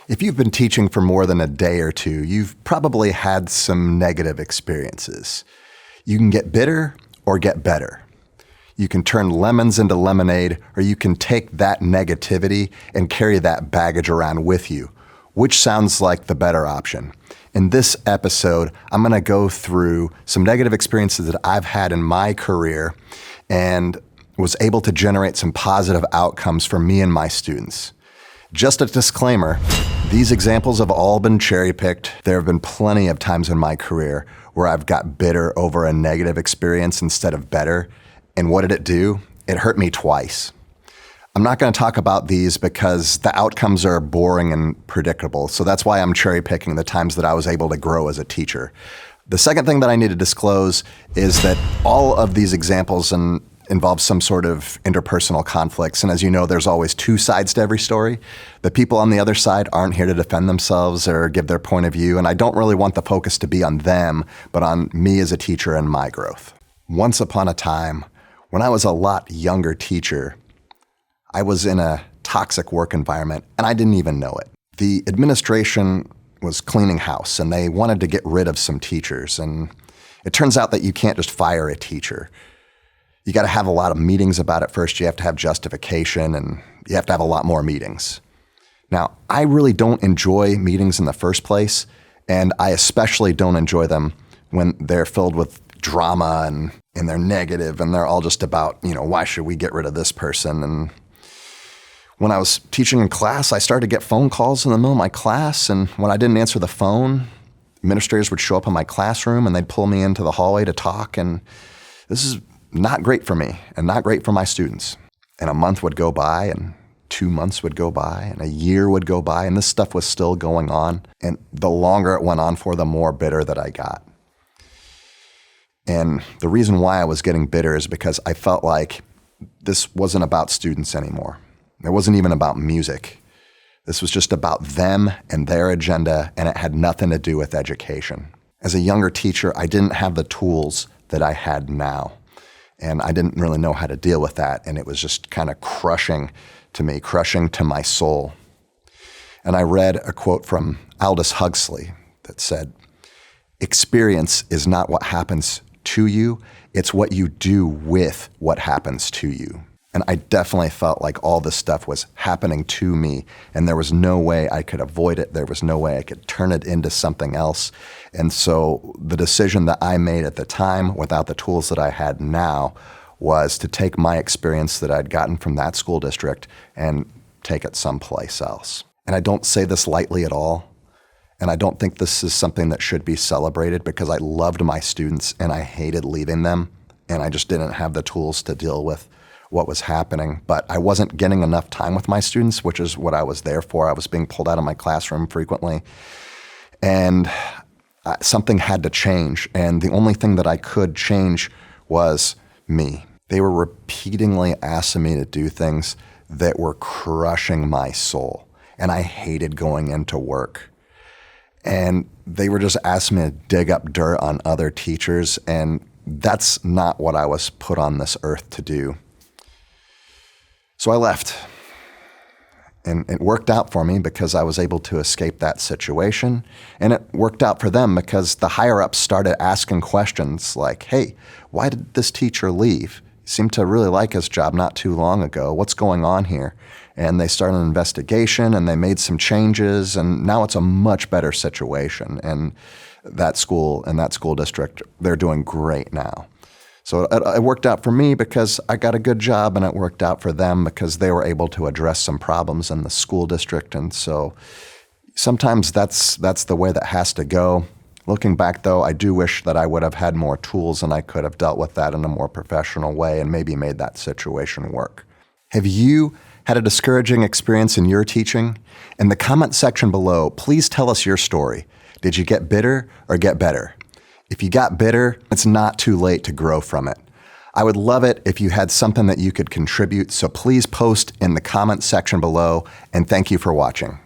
If you've been teaching for more than a day or two, you've probably had some negative experiences. You can get bitter or get better. You can turn lemons into lemonade, or you can take that negativity and carry that baggage around with you. Which sounds like the better option? In this episode, I'm going to go through some negative experiences that I've had in my career and was able to generate some positive outcomes for me and my students. Just a disclaimer, these examples have all been cherry-picked. There have been plenty of times in my career where I've got bitter over a negative experience instead of better. And what did it do? It hurt me twice. I'm not going to talk about these because the outcomes are boring and predictable. So that's why I'm cherry-picking the times that I was able to grow as a teacher. The second thing that I need to disclose is that all of these examples involve some sort of interpersonal conflicts. And as you know, there's always two sides to every story. The people on the other side aren't here to defend themselves or give their point of view. And I don't really want the focus to be on them, but on me as a teacher and my growth. Once upon a time, when I was a lot younger teacher, I was in a toxic work environment and I didn't even know it. The administration was cleaning house and they wanted to get rid of some teachers. And it turns out that you can't just fire a teacher. You got to have a lot of meetings about it first. You have to have justification and you have to have a lot more meetings. Now, I really don't enjoy meetings in the first place, and I especially don't enjoy them when they're filled with drama and they're negative and they're all just about, why should we get rid of this person? And when I was teaching in class, I started to get phone calls in the middle of my class, and when I didn't answer the phone, administrators would show up in my classroom and they'd pull me into the hallway to talk, and this is not great for me and not great for my students. And a month would go by and 2 months would go by and a year would go by, and this stuff was still going on. And the longer it went on for, the more bitter that I got. And the reason why I was getting bitter is because I felt like this wasn't about students anymore. It wasn't even about music. This was just about them and their agenda, and it had nothing to do with education. As a younger teacher, I didn't have the tools that I had now. And I didn't really know how to deal with that. And it was just kind of crushing to me, crushing to my soul. And I read a quote from Aldous Huxley that said, "Experience is not what happens to you, it's what you do with what happens to you." And I definitely felt like all this stuff was happening to me, and there was no way I could avoid it. There was no way I could turn it into something else. And so the decision that I made at the time, without the tools that I had now, was to take my experience that I'd gotten from that school district and take it someplace else. And I don't say this lightly at all. And I don't think this is something that should be celebrated, because I loved my students and I hated leaving them. And I just didn't have the tools to deal with what was happening. But I wasn't getting enough time with my students, which is what I was there for. I was being pulled out of my classroom frequently. And something had to change. And the only thing that I could change was me. They were repeatedly asking me to do things that were crushing my soul. And I hated going into work. And they were just asking me to dig up dirt on other teachers. And that's not what I was put on this earth to do. So I left, and it worked out for me because I was able to escape that situation, and it worked out for them because the higher-ups started asking questions like, "Hey, why did this teacher leave? He seemed to really like his job not too long ago. What's going on here?" And they started an investigation, and they made some changes, and now it's a much better situation. And that school and that school district, they're doing great now. So it worked out for me because I got a good job, and it worked out for them because they were able to address some problems in the school district. And so sometimes that's the way that has to go. Looking back, though, I do wish that I would have had more tools and I could have dealt with that in a more professional way and maybe made that situation work. Have you had a discouraging experience in your teaching? In the comment section below, please tell us your story. Did you get bitter or get better? If you got bitter, it's not too late to grow from it. I would love it if you had something that you could contribute, so please post in the comment section below, and thank you for watching.